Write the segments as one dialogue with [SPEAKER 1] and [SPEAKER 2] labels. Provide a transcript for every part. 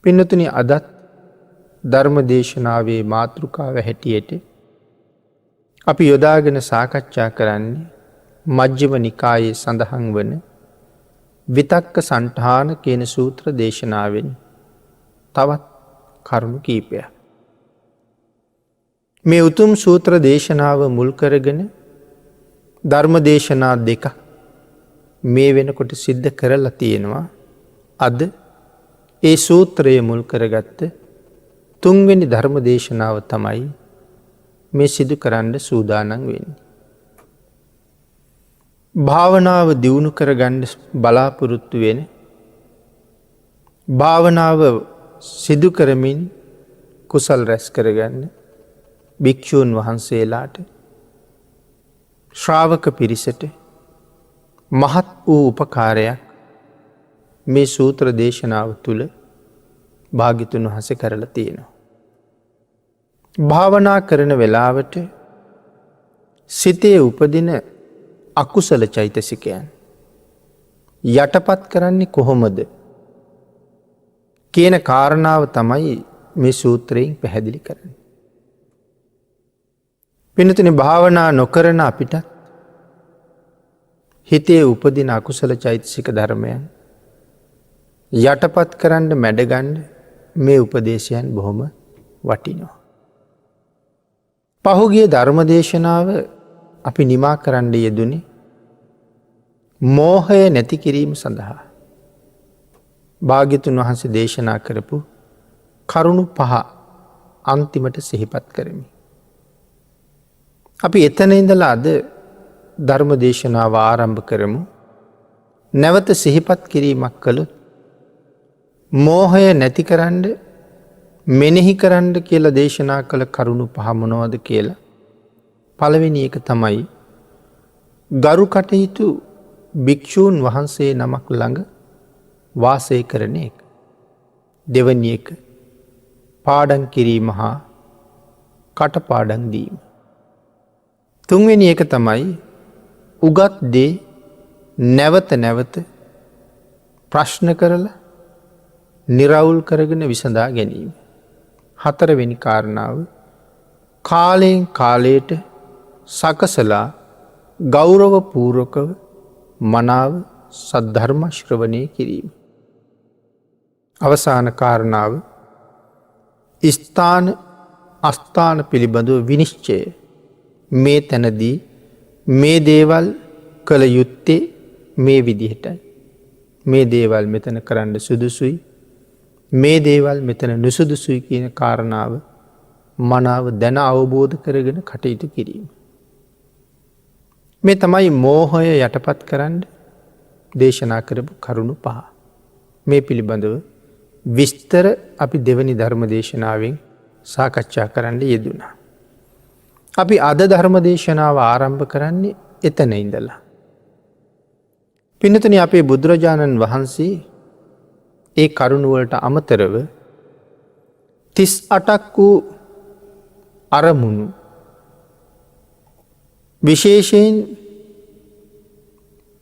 [SPEAKER 1] පින්නතුනි අදත් ධර්ම දේශනාවේ මාතෘකාව හැටියට අපි යොදාගෙන සාකච්ඡා කරන්නේ මජ්ක්‍ධිම නිකායේ සඳහන් වන විතක්ක සණ්ඨාන කියන සූත්‍ර දේශනාවෙන් තවත් කරුණු කීපයක්. මේ උතුම් සූත්‍ර දේශනාව මුල් කරගෙන ධර්ම දේශනා දෙක මේ වෙනකොට සිද්ධ කරලා තියෙනවා. අද ඒ සූත්‍රය මුල් කරගත්ත තුන්වෙනි ධර්ම දේශනාව තමයි මේ සිදු කරන්න සූදානන් වෙන්නේ. භාවනාව දියුණු කරගන්න බලාපොරොත්තු වෙන භාවනාව සිදු කරමින් කුසල් රැස් කරගන්න භික්ෂූන් වහන්සේලාට ශ්‍රාවක පිරිසට මහත් වූ උපකාරයක් මේ සූත්‍ර දේශනාව තුළ භාග්‍යවතුන් වහන්සේ කරලා තියෙනවා. භාවනා කරන වෙලාවට සිතේ උපදින අකුසල චෛතසිකයන් යටපත් කරන්නේ කොහොමද කියන කාරණාව තමයි මේ සූත්‍රයෙන් පැහැදිලි කරන්නේ. පින්නතුනි භාවනා නොකරන අපිට හිතේ උපදින අකුසල චෛතසික ධර්මයන් යටපත් කරන්න මැඩගන්න මේ උපදේශයන් බොහොම වටිනවා. පහුගිය ධර්ම දේශනාව අපි නිමා කරන්න යෙදුනේ මෝහය නැති කිරීම සඳහා. භාග්‍යවතුන් වහන්සේ දේශනා කරපු කරුණු 5 අන්තිමට සිහිපත් කරමි. අපි එතන ඉඳලා අද ධර්ම දේශනාව ආරම්භ කරමු. නැවත සිහිපත් කිරීමක් කළොත් මෝහය නැති කරන්න මෙනෙහි කරන්න කියලා දේශනා කළ කරුණු 5 මොනවද කියලා. පළවෙනි එක තමයි ගරු කටයුතු භික්ෂූන් වහන්සේ නමක් ළඟ වාසය කරන එක. දෙවැනි එක පාඩම් කිරීම හා කටපාඩම් දීම. තුන්වෙනි එක තමයි උගත් දේ නැවත නැවත ප්‍රශ්න කරලා නිරවුල් කරගෙන විසඳා ගැනීම. හතරවෙනි කාරණාව කාලයෙන් කාලයට සකසලා ගෞරව පූර්වකව මනාව සද්ධර්ම ශ්‍රවණය කිරීම. අවසාන කාරණාව ස්ථාන අස්ථාන පිළිබඳව විනිශ්චය. මේ තැනදී මේ දේවල් කළ යුත්තේ මේ විදිහටයි. මේ දේවල් මෙතන කරන්න සුදුසුයි. මේ දේවල් මෙතන නුසුදුසුයි කියන කාරණාව මනාව දැන අවබෝධ කරගෙන කටයුතු කිරීම. මේ තමයි මෝහය යටපත් කරන්න දේශනා කරපු කරුණු 5. මේ පිළිබඳව විස්තර අපි දෙවැනි ධර්ම දේශනාවෙන් සාකච්ඡා කරන්න යෙදුණා. අපි අද ධර්ම දේශනාව ආරම්භ කරන්නේ එතන ඉඳලා. පින්නතුනි අපේ බුදුරජාණන් වහන්සේ ඒ කරුණුවලට අමතරව 38ක් වූ අරමුණු විශේෂයෙන්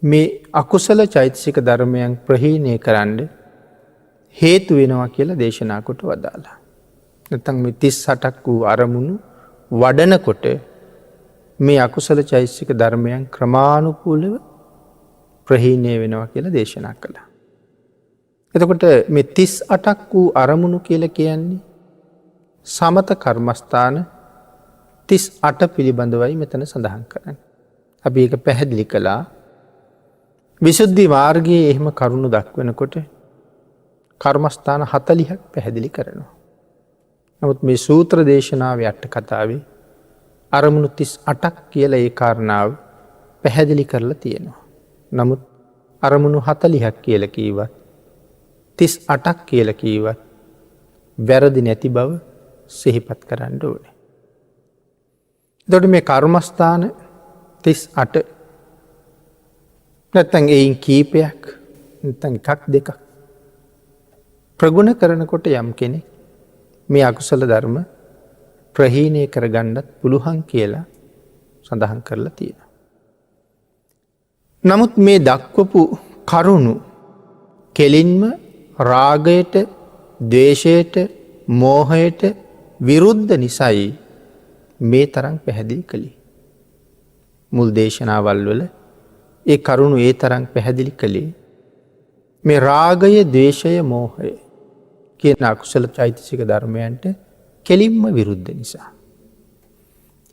[SPEAKER 1] මේ අකුසල චෛතසික ධර්මයන් ප්‍රහීණය කරන්න හේතු වෙනවා කියලා දේශනා කොට වදාලා. නැත්නම් මේ 38ක් වූ අරමුණු වඩනකොට මේ අකුසල චෛතසික ධර්මයන් ක්‍රමානුකූලව ප්‍රහීණය වෙනවා කියලා දේශනා කළා. එතකොට මේ 38ක් වූ අරමුණු කියලා කියන්නේ සමත කර්මස්ථාන 38 පිළිබඳවයි මෙතන සඳහන් කරන්නේ. අපි ඒක පැහැදිලි කළා. විසුද්ධි මාර්ගයේ එහෙම කරුණු දක්වනකොට කර්මස්ථාන 40ක් පැහැදිලි කරනවා. නමුත් මේ සූත්‍ර දේශනාවේ අට කතාවේ අරමුණු 38ක් කියලා ඒ කාරණාව පැහැදිලි කරලා තියෙනවා. නමුත් අරමුණු 40ක් කියලා කීවත් 38ක් කියලා කීවත් වැරදි නැති බව සිහිපත් කරන්න ඕනේ. එතකොට මේ කර්මස්ථාන 38 නැත්නම් එයින් කීපයක් නැත්නම් එකක් දෙකක් ප්‍රගුණ කරනකොට යම් කෙනෙක් මේ අකුසල ධර්ම ප්‍රහීණය කරගන්නත් පුළුවන් කියලා සඳහන් කරලා තියෙනවා. නමුත් මේ දක්වපු කරුණු කෙලින්ම රාගයට ද්වේෂයට මෝහයට විරුද්ධ නිසයි මේ තරම් පැහැදිලි කළේ. මුල් දේශනාවල් වල ඒ කරුණු ඒ තරම් පැහැදිලි කළේ මේ රාගය, ද්වේෂය, මෝහය කියන අකුසල චෛතසික ධර්මයන්ට කෙලින්ම විරුද්ධ නිසා.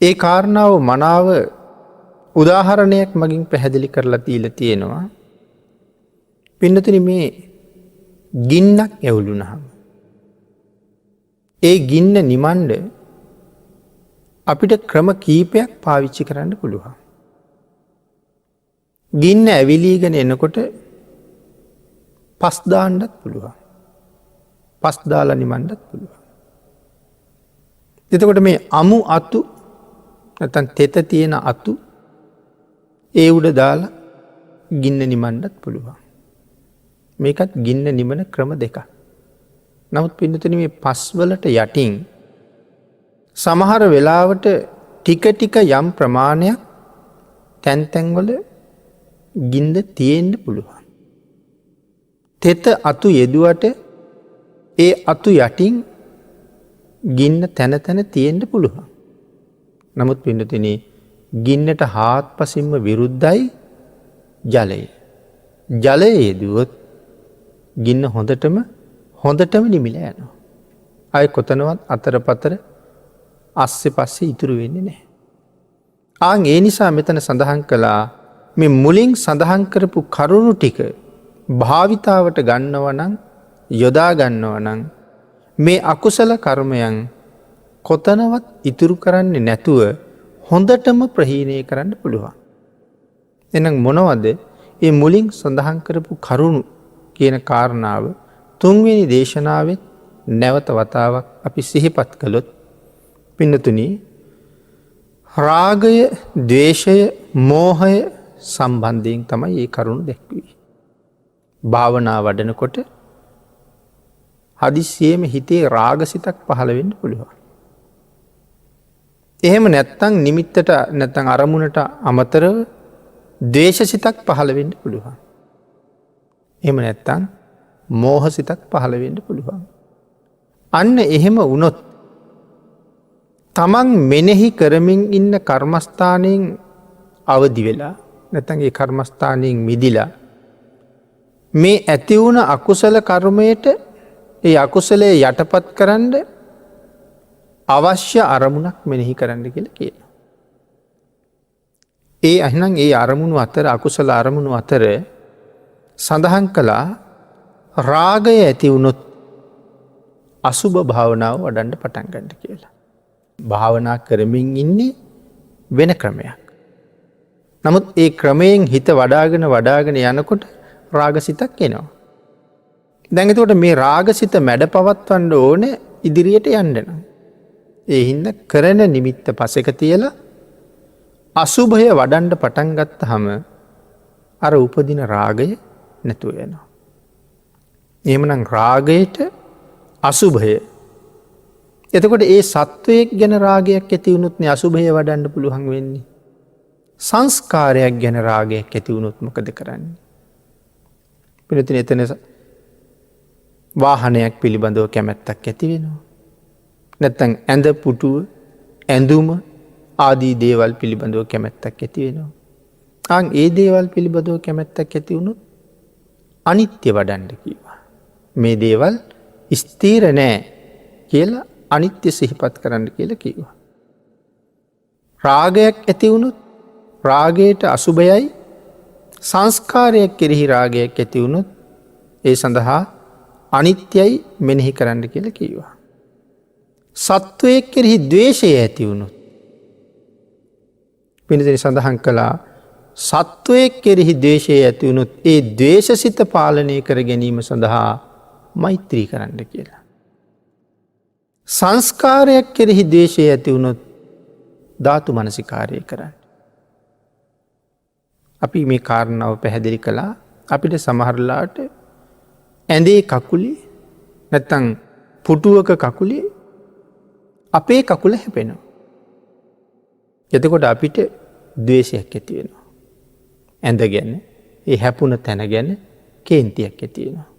[SPEAKER 1] ඒ කාරණාව මනාව උදාහරණයක් මගින් පැහැදිලි කරලා දීලා තියෙනවා. පින්නතුනි, මේ ගින්නක් ඇවුලුනහම ඒ ගින්න නිමණ්ඩ අපිට ක්‍රම කීපයක් පාවිච්චි කරන්න පුළුවන්. ගින්න ඇවිලීගෙන එනකොට පස් දාන්නත් පුළුවන්. පස් දාලා නිමන්නත් පුළුවන්. එතකොට මේ අමු අතු නැත්නම් තෙත තියෙන අතු ඒ උඩ දාලා ගින්න නිමන්නත් පුළුවන්. මේකත් ගින්න නිමන ක්‍රම දෙකක්. නමුත් පින්නතුනි, මේ පස් වලට යටින් සමහර වෙලාවට ටික ටික යම් ප්‍රමාණයක් තැන් තැන්වල ගින්න තියෙන්න පුළුවන්. තෙත අතු යෙදුවට ඒ අතු යටින් ගින්න තැන තැන තියෙන්න පුළුවන්. නමුත් පින්නතුනි, ගින්නට හාත්පසින්ම විරුද්ධයි ජලය. ජලය යෙදුවොත් ගින්න හොඳටම නිමිලා යනවා. අය කොතනවත් අතර පතර අස්සේ පස්සේ ඉතුරු වෙන්නේ නැහැ. ඒ නිසා මෙතන සඳහන් කළා මේ මුලින් සඳහන් කරපු කරුණු ටික භාවිතාවට ගන්නවනම්, යොදා ගන්නවනම් මේ අකුසල කර්මයන් කොතනවත් ඉතුරු කරන්නේ නැතුව හොඳටම ප්‍රහීණය කරන්න පුළුවන්. එහෙනම් මොනවද මේ මුලින් සඳහන් කරපු කරුණු කියන කාරණාව තුන්වෙනි දේශනාවෙත් නැවත වතාවක් අපි සිහිපත් කළොත් පින්නතුනි, රාගය, ද්වේෂය, මෝහය සම්බන්ධයෙන් තමයි මේ කරුණු දැක්වේ. භාවනා වඩනකොට හදිස්සියේම හිතේ රාගසිතක් පහළ වෙන්න පුළුවන්. එහෙම නැත්තම් නිමිත්තට නැත්තම් අරමුණට අමතරව ද්වේෂසිතක් පහළ වෙන්න පුළුවන්. එහෙම නැත්තම් මෝහසිතක් පහළ වෙන්න පුළුවන්. අන්න එහෙම වුණොත් තමන් මෙනෙහි කරමින් ඉන්න කර්මස්ථානයෙන් අවදි වෙලා නැත්තම් ඒ කර්මස්ථානයෙන් මිදිලා මේ ඇති වුණ අකුසල කර්මයට ඒ අකුසලයේ යටපත් කරන්න අවශ්‍ය අරමුණක් මෙනෙහි කරන්න කියලා කියනවා. එහෙනම් ඒ අරමුණු අතර, අකුසල අරමුණු අතර සඳහන් කළා රාගය ඇති වුණොත් අසුභ භාවනාව වඩන්න පටන් ගන්න කියලා. භාවනා කරමින් ඉන්නේ වෙන ක්‍රමයක්. නමුත් ඒ ක්‍රමයෙන් හිත වඩාගෙන යනකොට රාගසිතක් එනවා. දැන් එතකොට මේ රාගසිත මැඩ පවත්වන්න ඕනේ ඉදිරියට යන්න නම්. ඒ හින්දා කරන නිමිත්ත පසෙක තියලා අසුභය වඩන්න පටන් ගත්තාම අර උපදින රාගය නැතුව යනවා. එහෙමනම් රාගයට අසුභය. එතකොට ඒ සත්වයක් ගැන රාගයක් ඇති වුණොත් නේ අසුභය වඩන්න පුළුවන් වෙන්නේ. සංස්කාරයක් ගැන රාගයක් ඇති වුණොත් මොකද කරන්නේ? පිළිතුර එතන වාහනයක් පිළිබඳව කැමැත්තක් ඇති වෙනවා. නැත්තම් ඇඳ පුටුව, ඇඳුම ආදී දේවල් පිළිබඳව කැමැත්තක් ඇති වෙනවා. ඒ දේවල් පිළිබඳව කැමැත්තක් ඇති වුණොත් අනිත්‍ය වඩන්න කිව්වා. මේ දේවල් ස්ථීර නෑ කියලා අනිත්‍ය සිහිපත් කරන්න කියලා කිව්වා. රාගයක් ඇති වුණොත් රාගයට අසුභයයි, සංස්කාරයක් කෙරෙහි රාගයක් ඇති වුණොත් ඒ සඳහා අනිත්‍යයි මෙනෙහි කරන්න කියලා කිව්වා. සත්වයක් කෙරෙහි ද්වේෂය ඇති වුණොත් පිළිදෙන සඳහන් කළා සත්වයක් කෙරෙහි ද්වේෂය ඇති වුණොත් ඒ ද්වේෂසිත පාලනය කර ගැනීම සඳහා මෛත්‍රී කරන්න කියලා. සංස්කාරයක් කෙරෙහි ද්වේෂය ඇති වුණොත් ධාතු මනසිකාරය කරන්න. අපි මේ කාරණාව පැහැදිලි කළා. අපිට සමහරලාට ඇඳේ කකුලේ නැත්තම් පුටුවක කකුලේ අපේ කකුල හැපෙනවා. එතකොට අපිට ද්වේෂයක් ඇති වෙනවා. ඇඳ ගැන, ඒ හැපුණ තැන ගැන කේන්තියක් ඇති වෙනවා.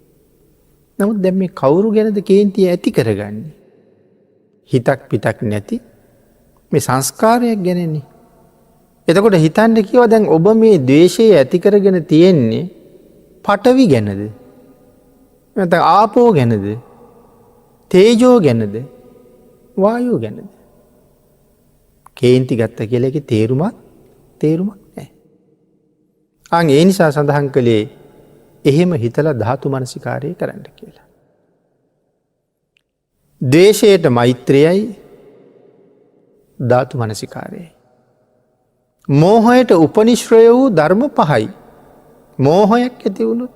[SPEAKER 1] නමුත් දැන් මේ කවුරු ගැනද කේන්තිය ඇති කරගන්නේ? හිතක් පිටක් නැති මේ සංස්කාරයක් ගැනනේ. එතකොට හිතන්න කියව දැන් ඔබ මේ ද්වේෂය ඇති කරගෙන තියෙන්නේ පඨවි ගැනද? නැත්නම් ආපෝ ගැනද? තේජෝ ගැනද? වායෝ ගැනද? කේන්ති ගත්ත කියලා එකේ තේරුමක් නැහැ. ඒ නිසා සඳහන් කළේ එහෙම හිතලා ධාතු මනසිකාරය කරන්න කියලා. ද්වේෂයට මෛත්‍රියයි ධාතු මනසිකාරයයි. මෝහයට උපනිශ්‍රය වූ ධර්ම 5යි. මෝහයක් ඇති වුණොත්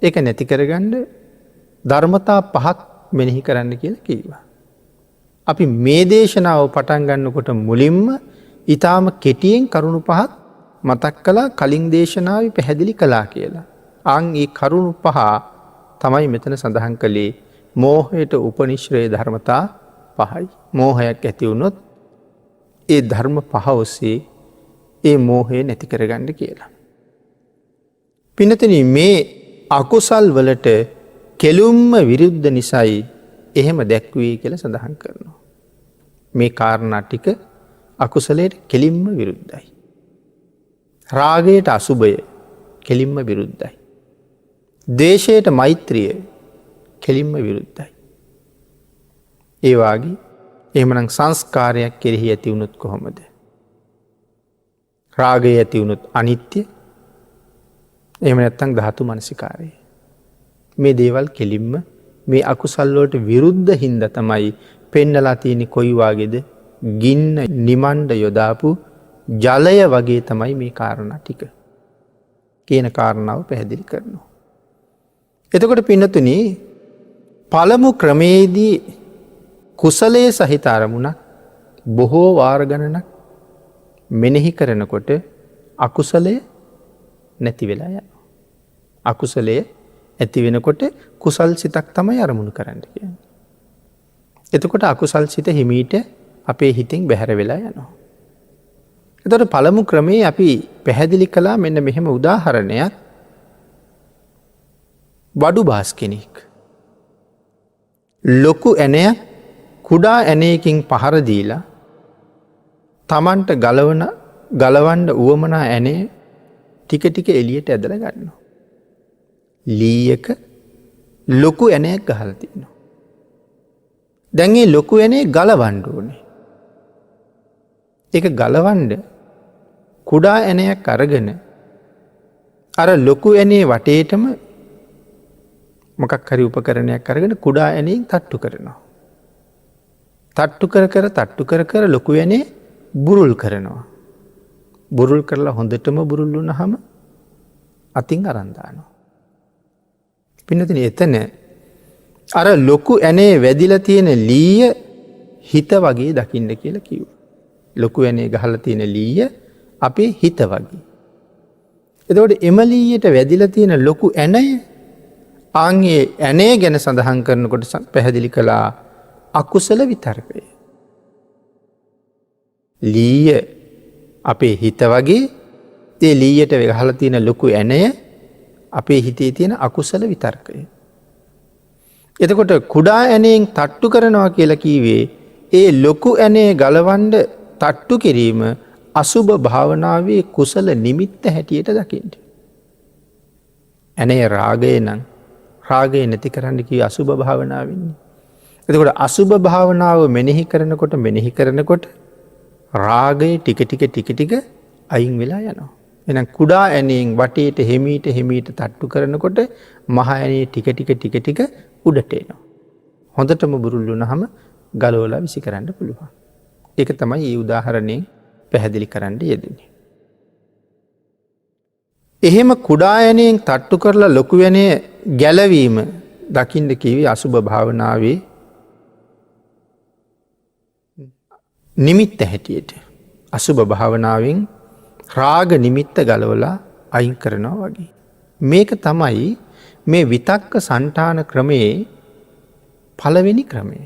[SPEAKER 1] ඒක නැති කරගන්න ධර්මතා 5ක් මෙනෙහි කරන්න කියලා කිව්වා. අපි මේ දේශනාව පටන් ගන්නකොට මුලින්ම ඊටාම කෙටියෙන් කරුණු 5ක් මතක් කළා කලින් දේශනාවේ පැහැදිලි කළා කියලා. ඒ කරුණු 5 තමයි මෙතන සඳහන් කළේ මෝහයට උපනිශ්‍රය ධර්මතා 5යි. මෝහයක් ඇති වුණොත් ඒ ධර්ම 5 ඔස්සේ ඒ මෝහය නැති කරගන්න කියලා. පින්නතනි මේ අකුසල් වලට කෙලුම්ම විරුද්ධ නිසායි එහෙම දැක්වේ කියලා සඳහන් කරනවා. මේ කාරණා ටික අකුසලයට කෙලින්ම විරුද්ධයි. රාගයට අසුභය කෙලින්ම විරුද්ධයි. ද්වේෂයට මෛත්‍රිය කෙලින්ම විරුද්ධයි. ඒ වාගේ එහෙමනම් සංස්කාරයක් කෙරෙහි ඇති වුණොත් කොහොමද? රාගය ඇති වුණොත් අනිත්‍ය. එහෙම නැත්නම් ධාතු මනසිකාරය. මේ දේවල් කෙලින්ම මේ අකුසල් වලට විරුද්ධ හින්දා තමයි පෙන්නලා තියෙන්නේ කොයි වාගේද? ගින්න නිමණ්ඩ යොදාපු ජලය වගේ තමයි මේ කාරණා ටික. කියන කාරණාව පැහැදිලි කරනවා. එතකොට පින්නතුනි පළමු ක්‍රමේදී කුසලයේ සහිත අරමුණක් බොහෝ වාර ගණනක් මෙනෙහි කරනකොට අකුසලය නැති වෙලා යනවා. අකුසලය ඇති වෙනකොට කුසල් සිතක් තමයි අරමුණු කරන්න කියන්නේ. එතකොට අකුසල් සිත හිමීට අපේ හිතෙන් බැහැර වෙලා යනවා. එතකොට පළමු ක්‍රමේ අපි පැහැදිලි කළා මෙන්න මෙහෙම උදාහරණයක්. වඩු බාස් කෙනෙක් ලොකු ඇණයක් කුඩා ඇණයකින් පහර දීලා තමන්ට ගලවන්න උවමනා ඇණය ටික ටික එළියට ඇදලා ගන්නවා. ලීයක ලොකු ඇණයක් ගහලා තියෙනවා. දැන් මේ ලොකු ඇණේ ගලවන්න ඕනේ. ඒක ගලවන්න කුඩා ඇණයක් අරගෙන අර ලොකු ඇණේ වටේටම මොකක් හරි උපකරණයක් අරගෙන කුඩා ඇණයෙන් තට්ටු කරනවා. තට්ටු කර කර ලොකු ඇණේ බුරුල් කරනවා. බුරුල් කරලා හොඳටම බුරුල් වුණාම අතින් අරන් දානවා. පින්නතුනි එතන අර ලොකු ඇණේ වැදිලා තියෙන ලීය හිත වගේ දකින්න කියලා කිව්වා. ලොකු ඇණේ ගහලා තියෙන ලීය අපේ හිත වගේ. එතකොට එම ලීයට වැදිලා තියෙන ලොකු ඇණය ආන්ගේ ඇණේ ගැන සඳහන් කරනකොට පැහැදිලි කළා අකුසල විතර්කය. ලීය අපේ හිත වගේ ඒ ලීයට ගහලා තියෙන ලොකු ඇණය අපේ හිතේ තියෙන අකුසල විතර්කය. එතකොට කුඩා ඇණයෙන් තට්ටු කරනවා කියලා කීවේ ඒ ලොකු ඇණේ ගලවන්න තට්ටු කිරීම අසුබ භාවනාවේ කුසල නිමිත්ත හැටියට දකින්න. ඇණේ රාගය නම් රාගය නැති කරන්න කිව්වේ අසුබ භාවනාවෙන්නේ. එතකොට අසුබ භාවනාව මෙනෙහි කරනකොට රාගය ටික ටික අයින් වෙලා යනවා. එහෙනම් කුඩා ඇණයෙන් වටේට හිමීට තට්ටු කරනකොට මහ ඇණේ ටික ටික උඩට එනවා. හොඳටම බුරුල් වුණාම ගලවලා විසි කරන්න පුළුවන්. ඒක තමයි මේ උදාහරණයෙන් පැහැදිලි කරන්න යෙදෙන්නේ. එහෙම කුඩා ඇණයෙන් තට්ටු කරලා ලොකු ඇණේ ගැලවීම දකින්න කිව්වේ අසුබ භාවනාවේ නිමිත්ත හැටියට. අසුබ භාවනාවෙන් රාග නිමිත්ත ගලවලා අයින් කරනවා වගේ. මේක තමයි මේ විතක්ක සංඨාන ක්‍රමයේ පළවෙනි ක්‍රමය.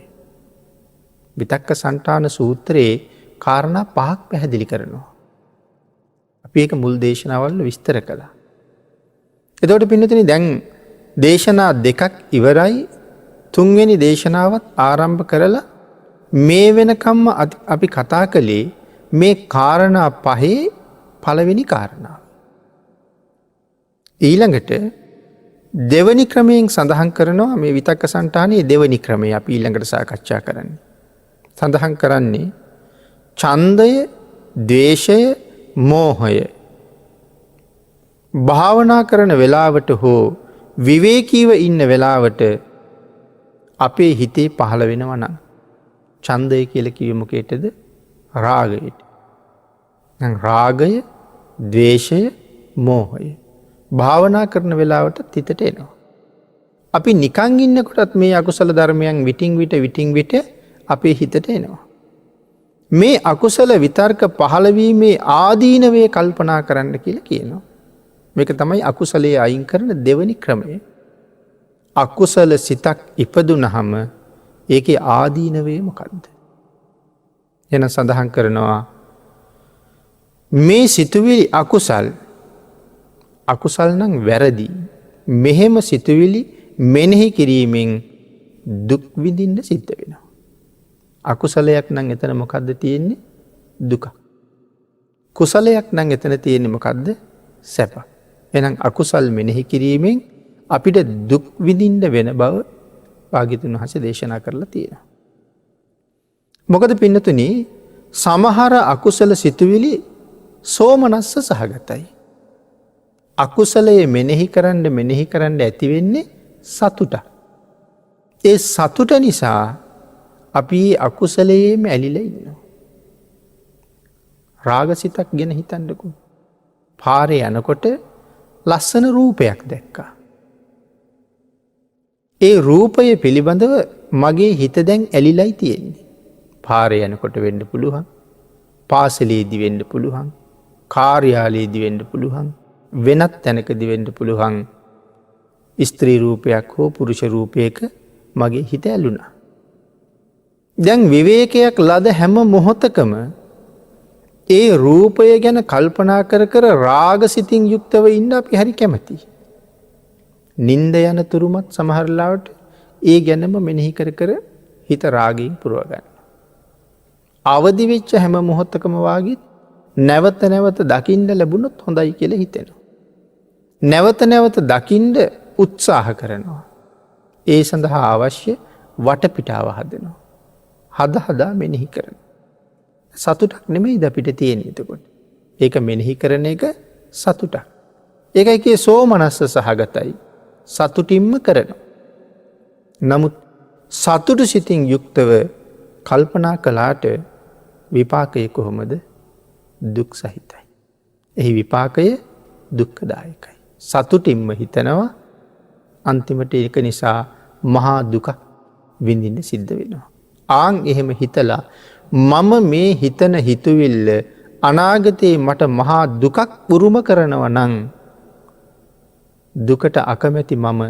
[SPEAKER 1] විතක්ක සංඨාන සූත්‍රයේ කාරණා 5ක් පැහැදිලි කරනවා. අපි ඒක මුල් දේශනාවල විස්තර කළා. එතකොට පින්නතුනි දැන් දේශනා දෙකක් ඉවරයි. තුන්වෙනි දේශනාවත් ආරම්භ කරලා මේ වෙනකම්ම අපි කතා කළේ මේ කාරණා පහේ පළවෙනි කාරණාව. ඊළඟට දෙවනි ක්‍රමයෙන් සඳහන් කරනවා මේ විතක්ක සන්තානයේ දෙවනි ක්‍රමය අපි ඊළඟට සාකච්ඡා කරන්නේ. සඳහන් කරන්නේ ඡන්දය, ද්වේෂය, මෝහය භාවනා කරන වෙලාවට හෝ විවේකීව ඉන්න වෙලාවට අපේ හිතේ පහළ වෙනවා නම් ඡන්දය කියලා කිව්වෙ මොකේටද? රාගයට. දැන් රාගය, ද්වේෂය, මෝහය භාවනා කරන වෙලාවට හිතට එනවා. අපි නිකන් ඉන්නකොටත් මේ අකුසල ධර්මයන් විටින් විට අපේ හිතට එනවා. මේ අකුසල විතර්ක පහළවීමේ ආදීනවේ කල්පනා කරන්න කියලා කියනවා. මේක තමයි අකුසලයේ අයින් කරන දෙවනි ක්‍රමය. අකුසල සිතක් ඉපදුනහම ඒකේ ආදීනවේ මොකද්ද? එන සඳහන් කරනවා මේ සිතුවිලි අකුසල් නම් වැරදි. මෙහෙම සිතුවිලි මෙනෙහි කිරීමෙන් දුක් විඳින්න සිද්ධ වෙනවා. අකුසලයක් නම් එතන මොකද්ද තියෙන්නේ? දුක. කුසලයක් නම් එතන තියෙන්නේ මොකද්ද? සැප. එහෙනම් අකුසල් මෙනෙහි කිරීමෙන් අපිට දුක් විඳින්න වෙන බව භාග්‍යවතුන් වහන්සේ දේශනා කරලා තියෙනවා. මොකද පින්නතුනි සමහර අකුසල සිතුවිලි සෝමනස්ස සහගතයි. අකුසලයේ මෙනෙහි කරන්න ඇති වෙන්නේ සතුට. ඒ සතුට නිසා අපි අකුසලයේම ඇලිලා ඉන්නවා. රාගසිතක් ගැන හිතන්නකෝ. පාරේ යනකොට ලස්සන රූපයක් දැක්කා. ඒ රූපය පිළිබඳව මගේ හිත දැන් ඇලිලයි තියෙන්නේ. පාරේ යනකොට වෙන්න පුළුවන්. පාසලේදී වෙන්න පුළුවන්. කාර්යාලයේදී වෙන්න පුළුවන්. වෙනත් තැනකදී වෙන්න පුළුවන්. ස්ත්‍රී රූපයක් හෝ පුරුෂ රූපයක මගේ හිත ඇලුනා. දැන් විවේකයක් ලද හැම මොහොතකම ඒ රූපය ගැන කල්පනා කර රාගසිතින් යුක්තව ඉන්න අපි හරි කැමතියි. නින්ද යන තුරුමත් සමහර ලාවට ඒ ගැනම මෙනෙහි කර හිත රාගයෙන් පුරව ගන්න. අවදි වෙච්ච හැම මොහොතකම වාගේ නැවත දකින්න ලැබුණොත් හොඳයි කියලා හිතෙනවා. නැවත දකින්න උත්සාහ කරනවා. ඒ සඳහා අවශ්‍ය වටපිටාව හදනවා. හදා මෙනෙහි කරනවා. සතුටක් නෙමෙයිද අපිට තියෙන්නේ එතකොට. ඒක මෙනෙහි කරන එක සතුටක්. ඒකයි කියේ සෝමනස්ස සහගතයි. සතුටින්ම කරනවා. නමුත් සතුටු සිතින් යුක්තව කල්පනා කළාට විපාකය කොහොමද? දුක් සහිතයි. එහි විපාකය දුක්ඛදායකයි. සතුටින්ම හිතනවා අන්තිමට ඒක නිසා මහා දුකක් විඳින්න සිද්ධ වෙනවා. ආන් එහෙම හිතලා මම මේ හිතන හිතුවිල්ල අනාගතයේ මට මහා දුකක් උරුම කරනවා නම් දුකට අකමැති මම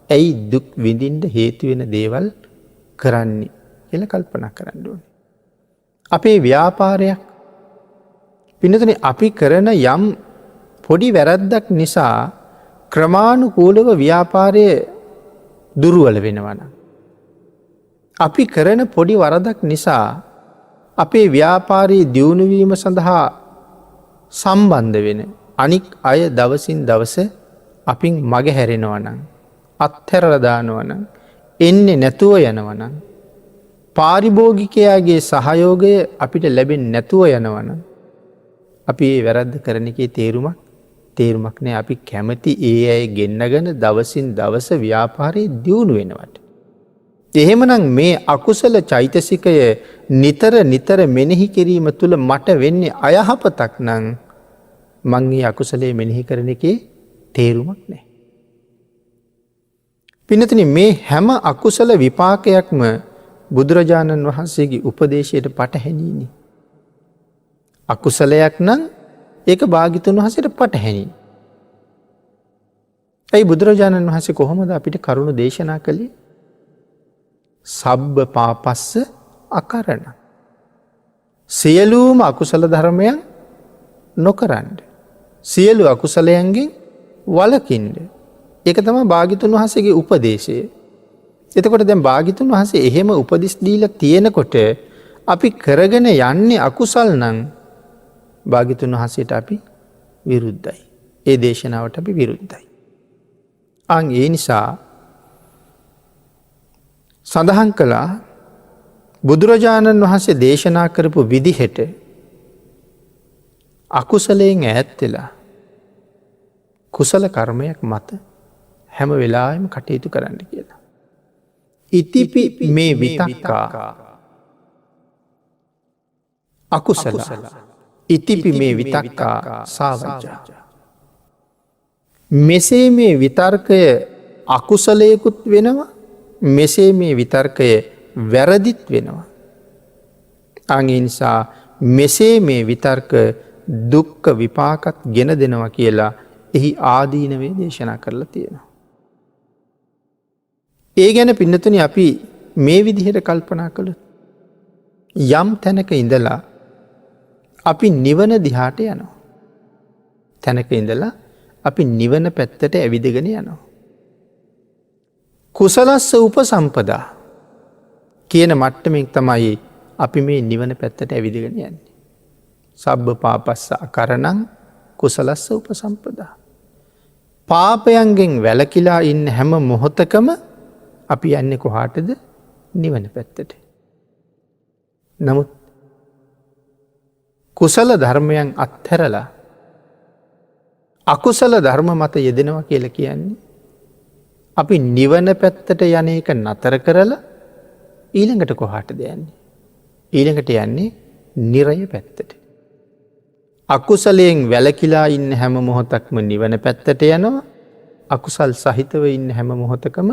[SPEAKER 1] ඇයි දුක් විඳින්න හේතු වෙන දේවල් කරන්නේ කියලා කල්පනා කරන්න ඕනේ. අපේ ව්‍යාපාරයක් පින්නතුනේ අපි කරන යම් පොඩි වැරද්දක් නිසා ක්‍රමානුකූලව ව්‍යාපාරයේ දුර්වල වෙනවා නම් අපි කරන පොඩි වරදක් නිසා අපේ ව්‍යාපාරයේ දියුණු වීම සඳහා සම්බන්ධ වෙන අනික් අය දවසින් දවස අපින් මග හැරෙනවා නම් අත්හැරලා දානවා නම් එන්නේ නැතුව යනවා නම් පාරිභෝගිකයාගේ සහයෝගය අපිට ලැබෙන්නේ නැතුව යනවා නම් අපි මේ වැරද්ද කරන එකේ තේරුමක් නෑ. අපි කැමති ඒ අය ගෙන්නගෙන දවසින් දවස ව්‍යාපාරයේ දියුණු වෙනවට. එහෙමනම් මේ අකුසල චෛතසිකය නිතර මෙනෙහි කිරීම තුළ මට වෙන්නේ අයහපතක් නම් මං මේ අකුසලයේ මෙනෙහි කරන එකේ තේරුමක් නැහැ. පින්නතුනි මේ හැම අකුසල විපාකයක්ම බුදුරජාණන් වහන්සේගේ උපදේශයට පටහැනිනේ. අකුසලයක් නම් ඒක භාග්‍යවතුන් වහන්සේට පටහැනි. ඒ බුදුරජාණන් වහන්සේ කොහොමද අපිට කරුණ දේශනා කළේ? සබ්බ පාපස්ස අකරණ. සියලුම අකුසල ධර්මයන් නොකරන්න. සියලු අකුසලයන්ගෙන් වළකින්න. ඒක තමයි භාග්‍යතුන් වහන්සේගේ උපදේශය. එතකොට දැන් භාග්‍යතුන් වහන්සේ එහෙම උපදෙස් දීලා තියෙනකොට අපි කරගෙන යන්නේ අකුසල් නම් භාග්‍යතුන් වහන්සේට අපි විරුද්ධයි. ඒ දේශනාවට අපි විරුද්ධයි. ඒ නිසා සඳහන් කළා බුදුරජාණන් වහන්සේ දේශනා කරපු විදිහට අකුසලයෙන් ඈත් වෙලා කුසල කර්මයක් මත හැම වෙලාවෙම කටයුතු කරන්න කියලා. ඉතිපි මේ විතක්කා අකුසල ඉතිපි මේ විතක්කා සාවජ්ජා. මෙසේ මේ විතර්කය අකුසලයකුත් වෙනවා, මෙසේ මේ විතර්කය වැරදිත් වෙනවා. ඒ නිසා මෙසේ මේ විතර්ක දුක්ඛ විපාකත් ගෙන දෙනවා කියලා එහි ආදීනවේ දේශනා කරලා තියෙනවා. ඒ ගැන පින්නතුනි අපි මේ විදිහට කල්පනා කළොත් යම් තැනක ඉඳලා අපි නිවන දිහාට යනවා. තැනක ඉඳලා අපි නිවන පැත්තට ඇවිදගෙන යනවා. කුසලස්ස උපසම්පදා කියන මට්ටමින් තමයි අපි මේ නිවන පැත්තට ඇවිදගෙන යන්නේ. සබ්බ පාපස්ස අකරණං කුසලස්ස උපසම්පදා. පාපයන්ගෙන් වැළකීලා ඉන්න හැම මොහොතකම අපි යන්නේ කොහාටද? නිවන පැත්තට. නමුත් කුසල ධර්මයන් අත්හැරලා අකුසල ධර්ම මත යෙදෙනවා කියලා කියන්නේ අපි නිවන පැත්තට යන එක නතර කරලා ඊළඟට කොහාටද යන්නේ? ඊළඟට යන්නේ නිරය පැත්තට. අකුසලයෙන් වැළකීලා ඉන්න හැම මොහොතක්ම නිවන පැත්තට යනවා. අකුසල් සහිතව ඉන්න හැම මොහොතකම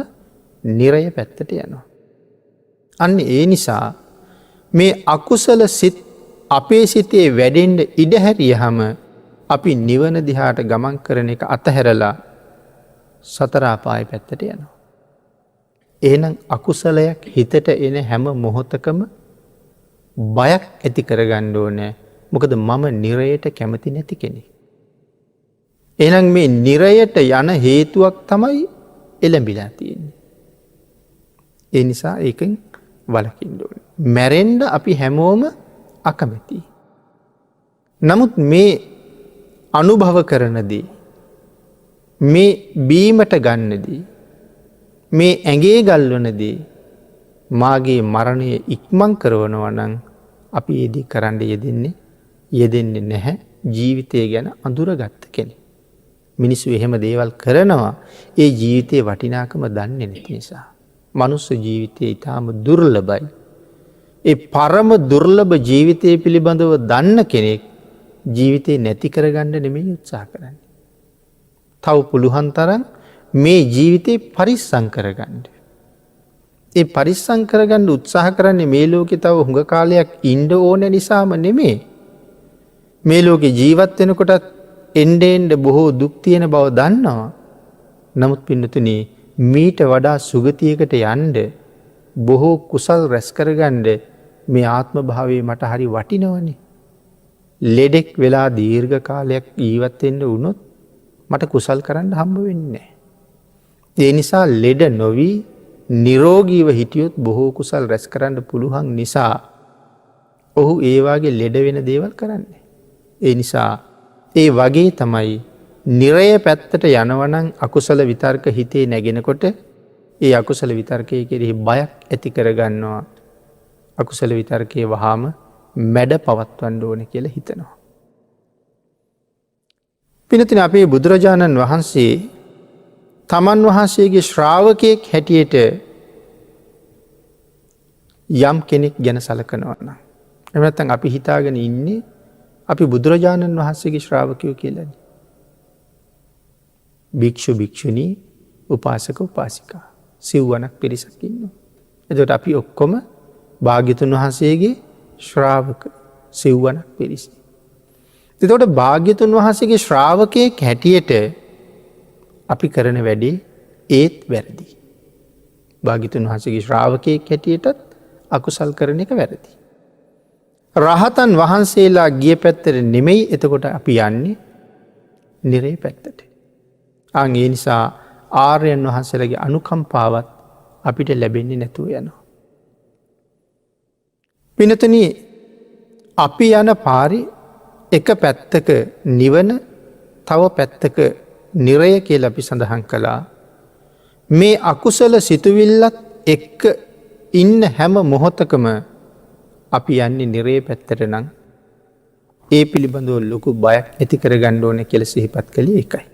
[SPEAKER 1] නිරය පැත්තට යනවා. අන්න ඒ නිසා මේ අකුසල සිත් අපේ සිතේ වැඩෙන්න ඉඩ හැරියහම අපි නිවන දිහාට ගමන් කරන එක අතහැරලා සතර අපාය පැත්තට යනවා. එහෙනම් අකුසලයක් හිතට එන හැම මොහොතකම බයක් ඇති කරගන්න ඕනේ. මොකද මම නිරයට කැමති නැති කෙනෙක්. එහෙනම් මේ නිරයට යන හේතුවක් තමයි එළඹිලා තියෙන්නේ. ඒ නිසා ඒකෙන් වළකින්න ඕනේ. මැරෙන්න අපි හැමෝම අකමැතියි. නමුත් මේ අනුභව කරනදී, මේ බීමට ගන්නදී, මේ ඇඟේ ගල්වනදී මාගේ මරණය ඉක්මන් කරවනවා නම් අපි ඒදී කරන්න යෙදෙන්නේ නැහැ. ජීවිතය ගැන අඳුරගත්ත කෙනෙක්. මිනිස්සු එහෙම දේවල් කරනවා ඒ ජීවිතයේ වටිනාකම දන්නේ නැති නිසා. මනුස්ස ජීවිතය ඊටාම දුර්ලභයි. ඒ පරම දුර්ලභ ජීවිතය පිළිබඳව දන්න කෙනෙක් ජීවිතේ නැති කරගන්න නෙමෙයි උත්සාහ කරන්නේ. තව පුළුවන් තරම් මේ ජීවිතේ පරිස්සම් කරගන්න. ඒ පරිස්සම් කරගන්න උත්සාහ කරන්නේ මේ ලෝකේ තව හුඟ කාලයක් ඉන්න ඕන නිසාම නෙමෙයි. මේ ලෝකේ ජීවත් වෙනකොටත් එන්න බොහෝ දුක් තියෙන බව දන්නවා. නමුත් පින්නතුනි මීට වඩා සුගතියකට යන්න බොහෝ කුසල් රැස් කරගන්න මේ ආත්ම භාවයේ මට හරි වටිනවනේ. ලෙඩෙක් වෙලා දීර්ඝ කාලයක් ජීවත් වෙන්න වුණොත් මට කුසල් කරන්න හම්බ වෙන්නේ නැහැ. ඒ නිසා ලෙඩ නොවි නිරෝගීව හිටියොත් බොහෝ කුසල් රැස් කරන්න පුළුවන් නිසා ඔහු ඒ වාගේ ලෙඩ වෙන දේවල් කරන්නේ. ඒ නිසා ඒ වගේ තමයි නිරය පැත්තට යනවනම් අකුසල විතර්ක හිතේ නැගෙනකොට ඒ අකුසල විතර්කයේ කෙරෙහි බයක් ඇති කරගන්නවා. අකුසල විතර්කයේ වහාම මැඩ පවත්වන්න ඕනේ කියලා හිතනවා. පිනතින අපේ බුදුරජාණන් වහන්සේ තමන් වහන්සේගේ ශ්‍රාවකයෙක් හැටියට යම් කෙනෙක් ගැන සලකනවා නම් එහෙම නැත්නම් අපි හිතාගෙන ඉන්නේ අපි බුදුරජාණන් වහන්සේගේ ශ්‍රාවකයෝ කියලානේ. භික්ෂු භික්ෂුණී උපාසක උපාසිකා සිව්වනක් පිරිසක් ඉන්නවා. එතකොට අපි ඔක්කොම භාග්‍යතුන් වහන්සේගේ ශ්‍රාවක සිව්වනක් පිරිස. එතකොට භාග්‍යතුන් වහන්සේගේ ශ්‍රාවකයෙක් හැටියට අපි කරන වැඩේ ඒත් වැරදි. භාග්‍යතුන් වහන්සේගේ ශ්‍රාවකයෙක් හැටියටත් අකුසල් කරන එක වැරදි. රහතන් වහන්සේලා ගිය පැත්තට නෙමෙයි එතකොට අපි යන්නේ නිරේ පැත්තට. ඒ නිසා ආර්යයන් වහන්සේලගේ අනුකම්පාවත් අපිට ලැබෙන්නේ නැතුව යනවා. පිනතන අපි යන පාරි එක පැත්තක නිවන තව පැත්තක නිරය කියල අපි සඳහන් කළා. මේ අකුසල සිතුවිල්ලත් එක්ක ඉන්න හැම මොහොතකම අපි යන්නේ නිරේ පැත්තට නං ඒ පිළිබඳව ලොකු බයක් ඇති කර ගණ්ඩෝන කෙල සිහිපත් කළේ එකයි.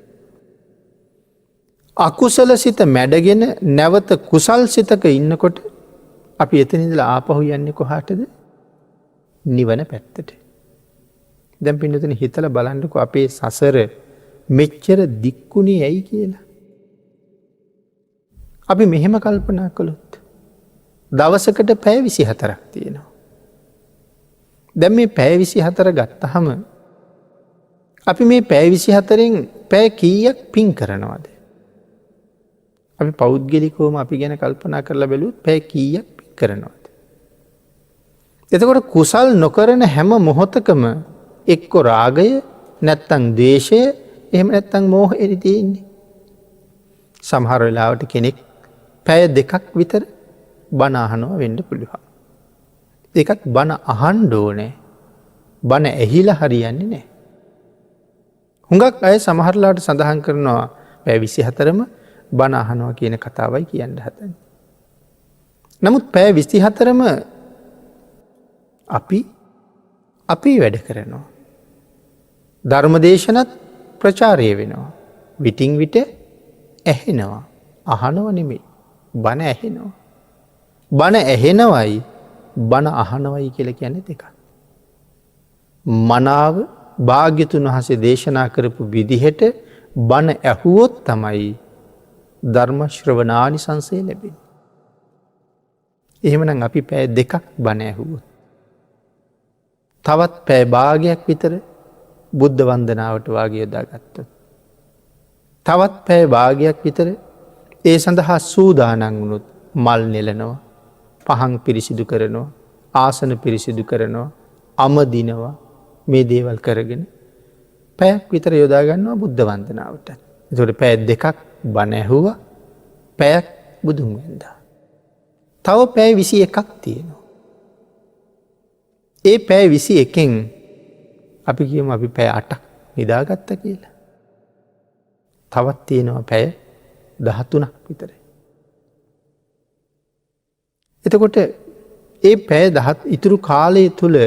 [SPEAKER 1] අකුසල සිත මැඩගෙන නැවත කුසල් සිතක ඉන්නකොට අපි එතනිදල ආපහු යන්නේ කොහාටද නිවන පැත්තට. දැම් පිනතන හිතල බලන්නක අපේ සසර මෙච්චර දික්කුණේ ඇයි කියලා. අපි මෙහෙම කල්පනා කළොත්. දවසකට පැය 24ක් තියෙනවා. දැම් මේ පැය 24 ගත්තහම අපි මේ පැය 24න් පැය කීයක් පින් කරනවාද. අපි පෞද්ගලිකෝම අපි ගැන කල්පනා කරලා බැලුත් පැය කීයක් පින් කරනවාද. එතකොට කුසල් නොකරන හැම මොහොතකම එක්කො රාගය නැත්තං දේශය එහෙම නැත්තං මෝහ එරිතියන්නේ. සමහර වෙලාවට කෙනෙක් පැය 2ක් විතර බණ අහනවා වෙන්න පුළුවන්. ඒකත් බණ අහන්ඩෝනෑ බණ ඇහිලා හරියන්නේ නෑ. හුඟක් අය සමහරලාට සඳහන් කරනවා පැය 24ම බණ අහනවා කියන කතාවයි කියන්න හතන. නමුත් පැය 24ම අපි වැඩ කරනවා. ධර්මදේශනත් ප්‍රචාරය වෙනවා. විටින් විට ඇහෙනවා. අහනව නෙමෙයි. බණ ඇහෙනවා. බණ ඇහෙනවයි බණ අහනවයි කියල කියන දෙක. මනාව භාග්‍යතුන් වහසේ දේශනා කරපු විදිහට බණ ඇහුවොත් තමයි ධර්මශ්‍රවනානි සංසේ ලැබෙන. එහෙමනම් අපි පැය 2ක් බණ ඇහුවොත්. තවත් පැය භාගයක් විතර බුද්ධ වන්දනාවට වාගේ යොදා ගත්තොත්. තවත් පැය භාගයක් විතර ඒ සඳහා සූදානන් වුණුත් මල් නෙලනවා පහන් පිරිසිදු කරනවා ආසන පිරිසිදු කරනවා අමදිනවා මේ දේවල් කරගෙන පැයක් විතර යොදාගන්නවා බුද්ධ වන්දනාවට. එතකොට පැය 2ක් බණ ඇහුවා පැයක් බුදුන් වැන්දා. තව පැය 21ක් තියෙනවා. ඒ පැය 21න් අපි කියමු අපි පැය 8ක් නිදාගත්ත කියලා. තවත් තියෙනවා පැය 13ක් විතර. එතකොට ඒ පැය ඉතුරු කාලය තුළ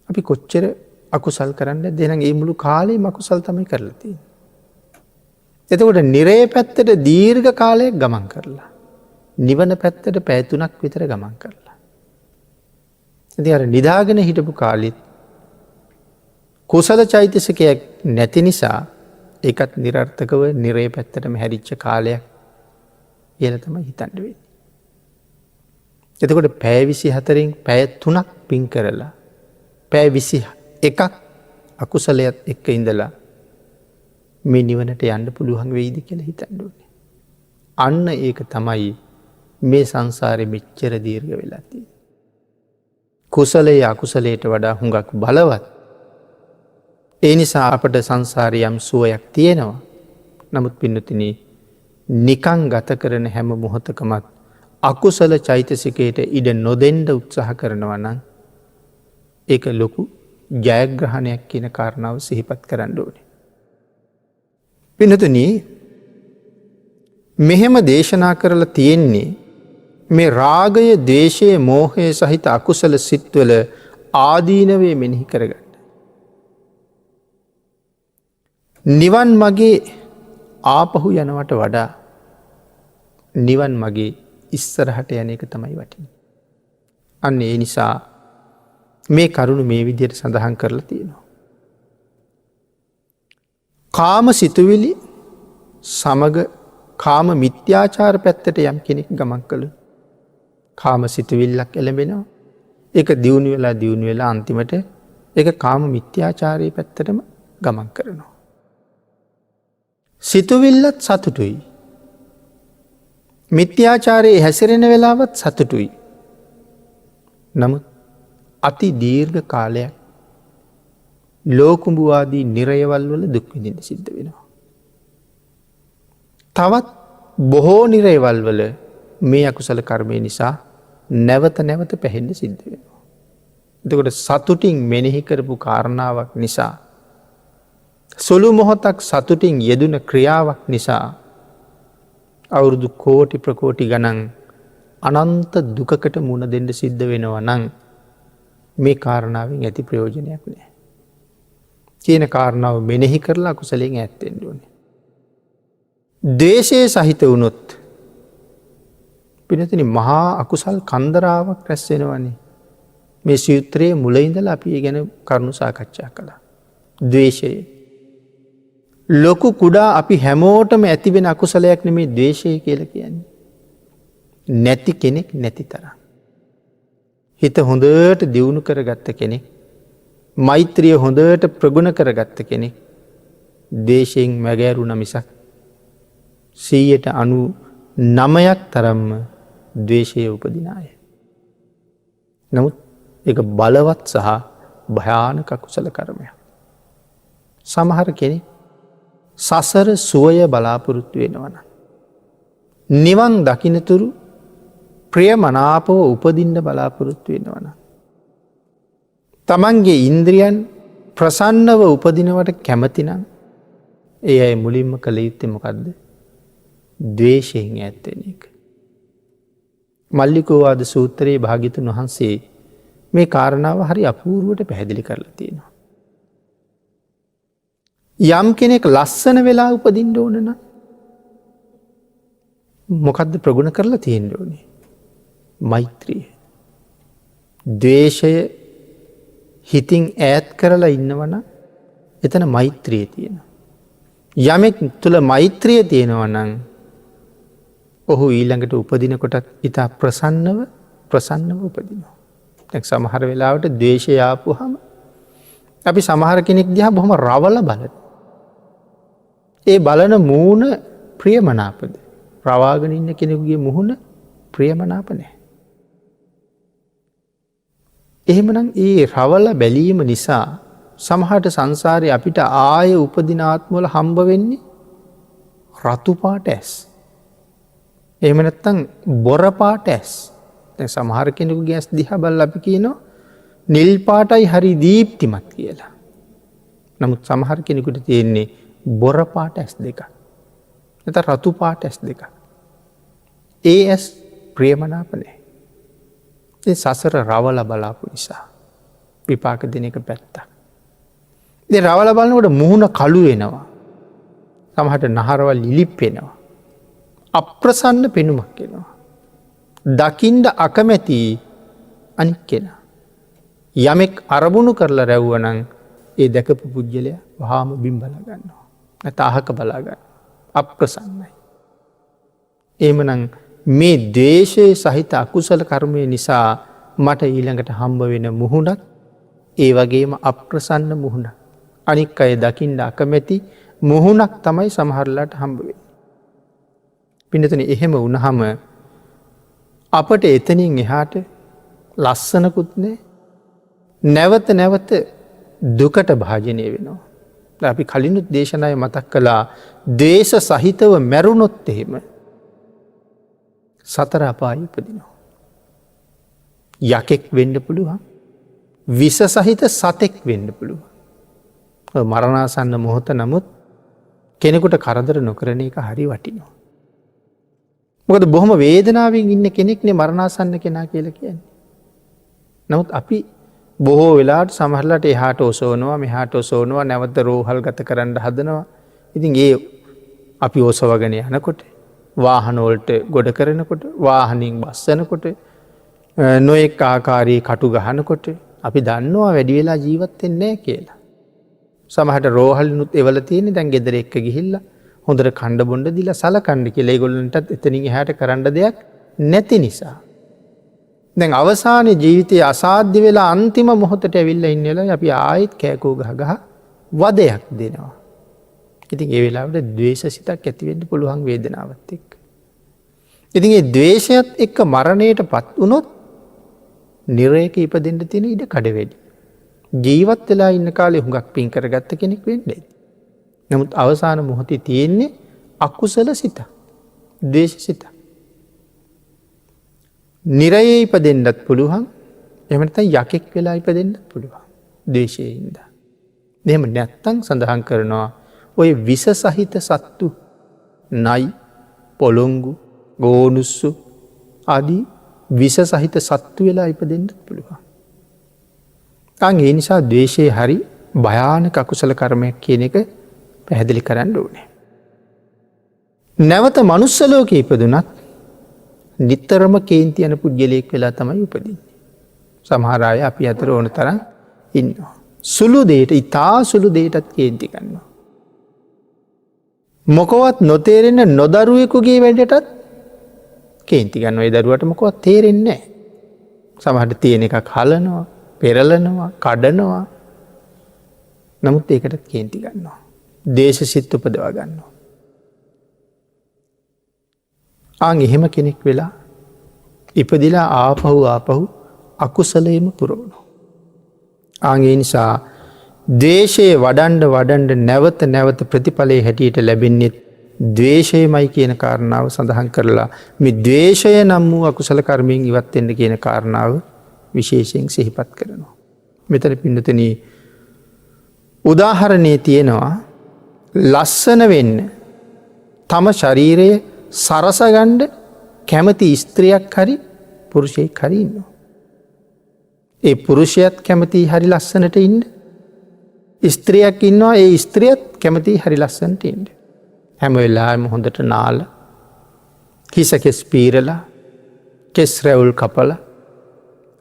[SPEAKER 1] අපි කොච්චර අකුසල් කරන්න දෙන ඒ මුළු කාලේ මකුසල් තමයි කරලා තියෙන්නේ. එතකොට නිරේ පැත්තට දීර්ඝ කාලයක් ගමන් කරලා නිවන පැත්තට පැය 3ක් විතර ගමන් කරලා. ඉතින් අර නිදාගෙන හිටපු කාලෙත් කුසල චෛතසිකයක් නැති නිසා ඒකත් නිරර්ථකව නිරේ පැත්තටම හැරිච්ච කාලයක් කියලා තමයි හිතන්න වෙන්නේ. එතකොට පැය 24න් පැය 3ක් පින් කරලා පැය 21ක් අකුසලයක් එක්ක ඉඳලා මේ නිවනට යන්න පුළුවන් වෙයිද කියලා හිතන්න ඕනේ. අන්න ඒක තමයි මේ සංසාරේ මෙච්චර දීර්ඝ වෙලා තියෙන්නේ. කුසලයේ අකුසලයට වඩා හුඟක් බලවත්. ඒ නිසා අපට සංසාරේ යම් සුවයක් තියෙනවා. නමුත් පින්නතුනි නිකං ගත කරන හැම මොහොතකමත් අකුසල චෛතසිකයට ඉඩ නොදෙන්න උත්සාහ කරනවා නම් ඒක ලොකු ජයග්‍රහණයක් කියන කාරණාව සිහිපත් කරන්න ඕනේ. පින්නතුනි මෙහෙම දේශනා කරලා තියෙන්නේ මේ රාගය, ද්වේෂය, මෝහය සහිත අකුසල සිත්වල ආදීනවේ මෙනෙහි කරගන්න. නිවන් මගේ ආපහු යනවට වඩා නිවන් මගේ ඉස්සරහට යන එක තමයි වටින්නේ. අන්න ඒ නිසා මේ කරුණ මේ විදිහට සඳහන් කරලා තියෙනවා. කාම සිතුවිලි සමග කාම මිත්‍යාචාර පැත්තට යම් කෙනෙක් ගමන් කළොත් කාම සිතුවිල්ලක් එළඹෙනවා. ඒක දියුණු වෙලා අන්තිමට ඒක කාම මිත්‍යාචාරයේ පැත්තටම ගමන් කරනවා. සිතුවිල්ලත් සතුටුයි. මිත්‍යාචාරයේ හැසිරෙන වෙලාවත් සතුටුයි. නමුත් අති දීර්ඝ කාලයක් ලෝකුඹුවාදී නිරයවල් වල දුක් විඳින්න සිද්ධ වෙනවා. තවත් බොහෝ නිරේවල් වල මේ අකුසල කර්මය නිසා නැවත නැවත පැහෙන්න සිද්ධ වෙනවා. එතකොට සතුටින් මෙනෙහි කරපු කාරණාවක් නිසා සොළු මොහොතක් සතුටින් යෙදුන ක්‍රියාවක් නිසා අවුරුදු කෝටි ප්‍රකෝටි ගණන් අනන්ත දුකකට මුණ දෙන්න සිද්ධ වෙනවා නම් මේ කාරණාවෙන් ඇති ප්‍රයෝජනයක් නෑ. කියන කාරණාව මෙනෙහි කරලා අකුසලයෙන් ඈත් වෙන්න ඕනේ. ද්වේෂය සහිත වුණොත් පිනතිනි මහා අකුසල් කන්දරාවක් රැස් වෙනවනේ. මේ සූත්‍රයේ මුල ඉඳලා අපි ඒ ගැන කරුණු සාකච්ඡා කළා. ද්වේෂය ලොකු කුඩා අපි හැමෝටම ඇති වෙන අකුසලයක් නෙමේ ද්වේෂය කියලා කියන්නේ. නැති කෙනෙක් නැති තරම්. හිත හොඳට දියුණු කරගත්ත කෙනෙක්, මෛත්‍රිය හොඳට ප්‍රගුණ කරගත්ත කෙනෙක් ද්වේෂයෙන් මැගෑරුණ මිසක් 99% තරම්ම ද්වේෂය උපදින අය. නමුත් ඒක බලවත් සහ භයානක අකුසල කර්මයක්. සමහර කෙනෙක් සසර සුවය බලාපොරොත්තු වෙනවන. නිවන් දකිනතුරු ප්‍රියමනාපව උපදින්න බලාපොරොත්තු වෙනවන. තමන්ගේ ඉන්ද්‍රියන් ප්‍රසන්නව උපදිනවට කැමතිනම් ඒ අය මුලින්ම කළ යුත්තේ මොකක්ද? ද්වේෂයෙන් ඈත් වෙන එක. මල්ලිකෝවාද සූත්‍රයේ භාග්‍යවතුන් වහන්සේ මේ කාරණාව හරි අපූර්වට පැහැදිලි කරලා තියෙනවා. යම් කෙනෙක් ලස්සන වෙලා උපදින්න ඕන නම් මොකද්ද ප්‍රගුණ කරලා තියෙන්න ඕනේ? මෛත්‍රිය. ද්වේෂය හිතින් ඈත් කරලා ඉන්නවනම් එතන මෛත්‍රිය තියෙනවා. යමෙක් තුළ මෛත්‍රිය තියෙනවා නම් ඔහු ඊළඟට උපදිනකොටත් ඉතා ප්‍රසන්නව උපදිනවා. සමහර වෙලාවට ද්වේෂය ආපුහම අපි සමහර කෙනෙක් දිහා බොහොම රවල බලන. ඒ බලන මූණ ප්‍රියමනාපද? රවාගෙන ඉන්න කෙනෙකුගේ මුහුණ ප්‍රියමනාප නැහැ. එහෙමනම් ඒ රවල බැලීම නිසා සමහරට සංසාරේ අපිට ආය උපදින ආත්මවල හම්බ වෙන්නේ රතු පාට ඇස්. එහෙම නැත්නම් බොර පාට ඇස්. දැන් සමහර කෙනෙකුගේ ඇස් දිහා බලලා අපි කියනවා නිල් පාටයි හරි දීප්තිමත් කියලා. නමුත් සමහර කෙනෙකුට තියෙන්නේ බොර පාට ඇස් දෙකක්. නැත්නම් රතු පාට ඇස් දෙකක්. ඒ ඇස් ප්‍රියමනාප නැහැ. ඒ සසර රවල බලාපු නිසා විපාක දෙන එක පැත්තක්. ඒ රවල බලනකොට මුහුණ කළු වෙනවා. සමහරට නහරවල් ඉලිප් වෙනවා. අප්‍රසන්න පෙනුමක් එනවා. දකින්න අකමැති අනික් කෙනා. යමෙක් අරමුණු කරලා රැව්වනම් ඒ දැකපු පුජ්‍යලයා වහාම බිම් බලා ගන්නවා. නැත්නම් අහක බලා ගන්නවා. අප්‍රසන්නයි. එහෙමනම් මේ ද්වේෂයේ සහිත අකුසල කර්මය නිසා මට ඊළඟට හම්බ වෙන මුහුණත් ඒ වගේම අප්‍රසන්න මුහුණ. අනික් අය දකින්න අකමැති මුහුණක් තමයි සමහරලාට හම්බ වෙන්නේ. පින්නතුනි එහෙම වුණාම අපට එතනින් එහාට ලස්සනකුත් නැහැ. නැවත නැවත දුකට භාජනය වෙනවා. අපි කලිනුත් දේශනාවේ මතක් කළා ද්වේෂ සහිතව මැරුණොත් එහෙම සතර අපායෙ උපදිනවා. යකෙක් වෙන්න පුළුවන්. විස සහිත සතෙක් වෙන්න පුළුවන්. මරණාසන්න මොහොත නමුත් කෙනෙකුට කරදර නොකරන එක හරි වටිනවා. මොකද බොහොම වේදනාවෙන් ඉන්න කෙනෙක්නේ මරණාසන්න කෙනා කියලා කියන්නේ. නමුත් අපි බොහෝ වෙලාවට සමහරලාට එහාට ඔසවනවා මෙහාට ඔසවනවා නැවත රෝහල් ගත කරන්න හදනවා. ඉතින් ඒ අපි ඔසවගෙන යනකොට වාහන වලට ගොඩ කරනකොට වාහනින් බස්සනකොට නොඑක ආකාරයේ කටු ගහනකොට අපි දන්නවා වැඩි වෙලා ජීවත් වෙන්නේ නැහැ කියලා. සමහරට රෝහලිනුත් එවල තියෙන්නේ දැන් ගෙදර එක්ක ගිහිල්ලා හොඳට කණ්ඩ බොණ්ඩ දීලා සලකන්න කියලා ඒගොල්ලන්ටත් එතනින් එහාට කරන්න දෙයක් නැති නිසා. දැන් අවසානයේ ජීවිතයේ අසාධ්‍ය වෙලා අන්තිම මොහොතට ඇවිල්ලා ඉන්න වෙලාවේ අපි ආයෙත් කෑකෝ ගහ වදයක් දෙනවා. ඉතින් ඒ වෙලාවට ද්වේෂසිතක් ඇති වෙන්න පුළුවන් වේදනාවත් එක්ක. ඉතින් ඒ ද්වේෂයත් එක්ක මරණයටපත් වුණොත් නිරේක ඉපදෙන්න තියෙන ඉඩ කඩ වැඩි. ජීවත් වෙලා ඉන්න කාලේ හුඟක් පින් කරගත්ත කෙනෙක් වෙන්නේ. නමුත් අවසාන මොහොතේ තියෙන්නේ අකුසල සිත, ද්වේෂ සිත. නිරයේ ඉපදෙන්නත් පුළුවන්, එහෙම නැත්නම් යකෙක් වෙලා ඉපදෙන්නත් පුළුවන් ද්වේෂයෙන් හින්දා. එහෙම නැත්තම් සඳහන් කරනවා ඔය විස සහිත සත්තු, නයි, පොළොංගු, ගෝනුස්සු ආදී විස සහිත සත්තු වෙලා ඉපදෙන්නත් පුළුවන්. ඒ නිසා ද්වේෂය හරි භයානක අකුසල කර්මයක් කියන එක පැහැදිලි කරන්න ඕනේ. නැවත මනුස්ස ලෝකේ ඉපදුනත් නිතරම කේන්ති යන පුද්ගලයෙක් වෙලා තමයි උපදින්නේ. සමහර අය අපි අතර ඕන තරම් ඉන්නවා. සුළු දෙයට, ඉතා සුළු දෙයටත් කේන්ති ගන්නවා. මොකවත් නොතේරෙන නොදරුවෙකුගේ වැඩටත් කේන්ති ගන්නවා. ඒ දරුවට මොකවත් තේරෙන්නේ නැහැ. සමහරට තියෙන එකක් හලනවා, පෙරලනවා, කඩනවා. නමුත් ඒකටත් කේන්ති ගන්නවා. දේශසිත උපදවා ගන්නවා. එහෙම කෙනෙක් වෙලා ඉපදිලා ආපහු අකුසලයේම පුරවනවා. ඒ නිසා ද්වේෂයේ වඩන්ඩ නැවත නැවත ප්‍රතිඵලයේ හැටියට ලැබෙන්නේ ද්වේෂයමයි කියන කාරණාව සඳහන් කරලා මේ ද්වේෂය නම් වූ අකුසල කර්මයෙන් ඉවත් වෙන්න කියන කාරණාව විශේෂයෙන් සිහිපත් කරනවා. මෙතන පින්නතනි උදාහරණයේ තියෙනවා ලස්සන වෙන්න තම ශරීරය සරසගණ්ඩ කැමති ස්ත්‍රියක් හරි පුරුෂයෙක් හරි ඉන්නවා. ඒ පුරුෂයත් කැමති හරි ලස්සනට ඉන්න. ස්ත්‍රියක් ඉන්නවා, ඒ ස්ත්‍රියත් කැමති හරි ලස්සනට ඉන්න. හැම වෙලාවෙම හොඳට නාල, හිස කෙස් පීරලා, කෙස් රැවුල් කපලා,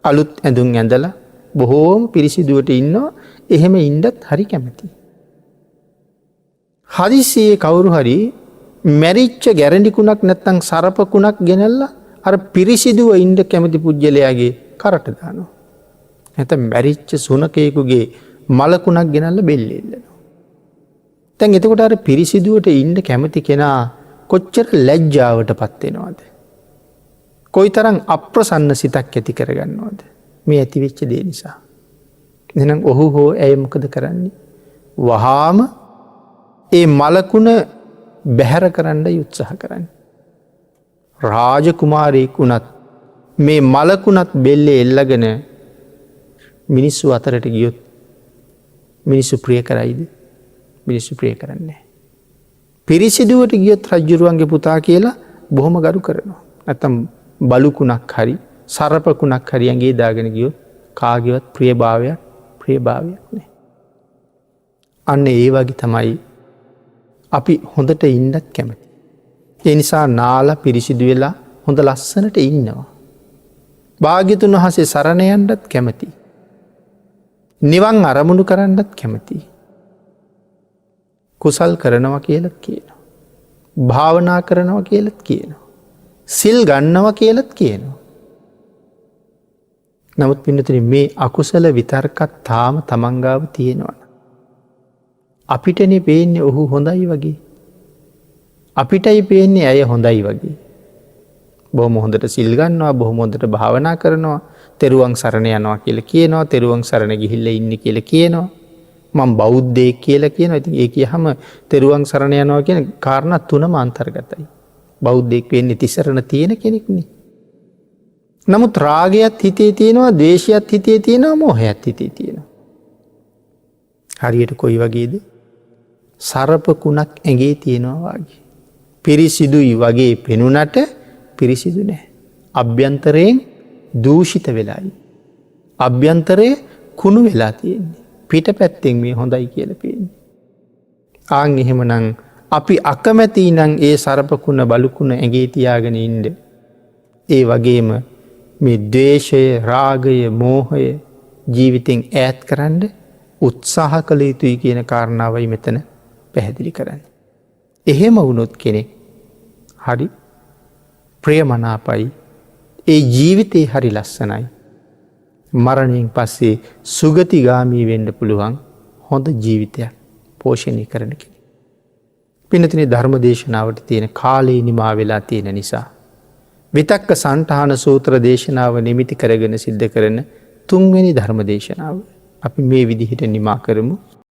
[SPEAKER 1] අලුත් ඇඳුම් ඇඳලා බොහෝම පිරිසිදුවට ඉන්නවා. එහෙම ඉන්නත් හරි කැමති. හදිසියේ කවුරු හරි මැරිච්ච ගැරඬිකුණක් නැත්තම් සරපකුණක් ගෙනල්ලා අර පිරිසිදුව ඉන්න කැමති පුජ්‍යලයාගේ කරට දානවා. නැත්නම් මැරිච්ච සුනකයෙකුගේ මලකුණක් ගෙනල්ලා බෙල්ලේ ඉල්ලනවා. දැන් එතකොට අර පිරිසිදුවට ඉන්න කැමති කෙනා කොච්චර ලැජ්ජාවටපත් වෙනවද? කොයිතරම් අප්‍රසන්න සිතක් ඇති කරගන්නවද? මේ ඇති වෙච්ච දේ නිසා. එහෙනම් ඔහු හෝ ඇය මොකද කරන්නේ? වහාම ඒ මලකුණ බැහැර කරන්න උත්සාහ කරන්නේ. රාජකුමාරයෙක් වුණත් මේ මලකුණත් බෙල්ලේ එල්ලගෙන මිනිස්සු අතරට ගියොත් මිනිස්සු ප්‍රිය කරයිද? මිනිස්සු ප්‍රිය කරන්නේ නැහැ. පිරිසිදුවට ගියොත් රජුරුවන්ගේ පුතා කියලා බොහොම ගරු කරනවා. නැත්තම් බලුකුණක් හරි සරපකුණක් හරි ඇඟේ දාගෙන ගියොත් කාගේවත් ප්‍රියභාවයක් නැහැ. අන්න ඒ වගේ තමයි අපි හොඳට ඉන්නත් කැමති. ඒ නිසා නාලා පිරිසිදු වෙලා හොඳ ලස්සනට ඉන්නවා. භාග්‍යතුන් වහන්සේ සරණ යන්නත් කැමති. නිවන් අරමුණු කරන්නත් කැමති. කුසල් කරනවා කියලත් කියනවා. භාවනා කරනවා කියලත් කියනවා. සිල් ගන්නවා කියලත් කියනවා. නමුත් පින්නතුනි මේ අකුසල විතර්කත් තාම තමන් ගාව තියෙනවා. අපිටනේ පේන්නේ ඔහු හොඳයි වගේ. අපිටයි පේන්නේ ඇය හොඳයි වගේ. බොහොම හොඳට සිල් ගන්නවා, බොහොම හොඳට භාවනා කරනවා, තෙරුවන් සරණ යනවා කියලා කියනවා, තෙරුවන් සරණ ගිහිල්ලා ඉන්නේ කියලා කියනවා. මම බෞද්ධයෙක් කියලා කියනවා. ඉතින් ඒ කියහම තෙරුවන් සරණ යනවා කියන කාරණා තුනම අන්තර්ගතයි. බෞද්ධයෙක් වෙන්නේ තිසරණ තියෙන කෙනෙක්නේ. නමුත් රාගයත් හිතේ තියෙනවා, ද්වේෂයත් හිතේ තියෙනවා, මෝහයත් හිතේ තියෙනවා. හරියට කොයි වගේද? සරපකුණක් ඇඟේ තියෙනවා වගේ. පිරිසිදුයි වගේ පෙනුනට පිරිසිදු නැහැ. අභ්‍යන්තරයෙන් දූෂිත වෙලායි. අභ්‍යන්තරයේ කුණු වෙලා තියෙන්නේ. පිටපැත්තෙන් මේ හොඳයි කියලා පේන්නේ. එහෙමනම් අපි අකමැති නම් ඒ සරපකුණ බලුකුණ ඇඟේ තියාගෙන ඉන්න. ඒ වගේම මේ ද්වේෂය, රාගය, මෝහය ජීවිතෙන් ඈත් කරන්න උත්සාහ කළ යුතුයි කියන කාරණාවයි මෙතන පැහැදිලි කරන්නේ. එහෙම වුණොත් කෙනෙක් හරි ප්‍රියමනාපයි. ඒ ජීවිතේ හරි ලස්සනයි. මරණයෙන් පස්සේ සුගතිගාමී වෙන්න පුළුවන් හොඳ ජීවිතයක් පෝෂණය කරන කෙනෙක්. පින්නතුනි ධර්ම දේශනාවට තියෙන කාලේ නිමා වෙලා තියෙන නිසා විතක්ක සන්තාන සූත්‍ර දේශනාව නිමිති කරගෙන සිද්ධ කරන 3 වෙනි ධර්ම දේශනාව අපි මේ විදිහට නිමා කරමු.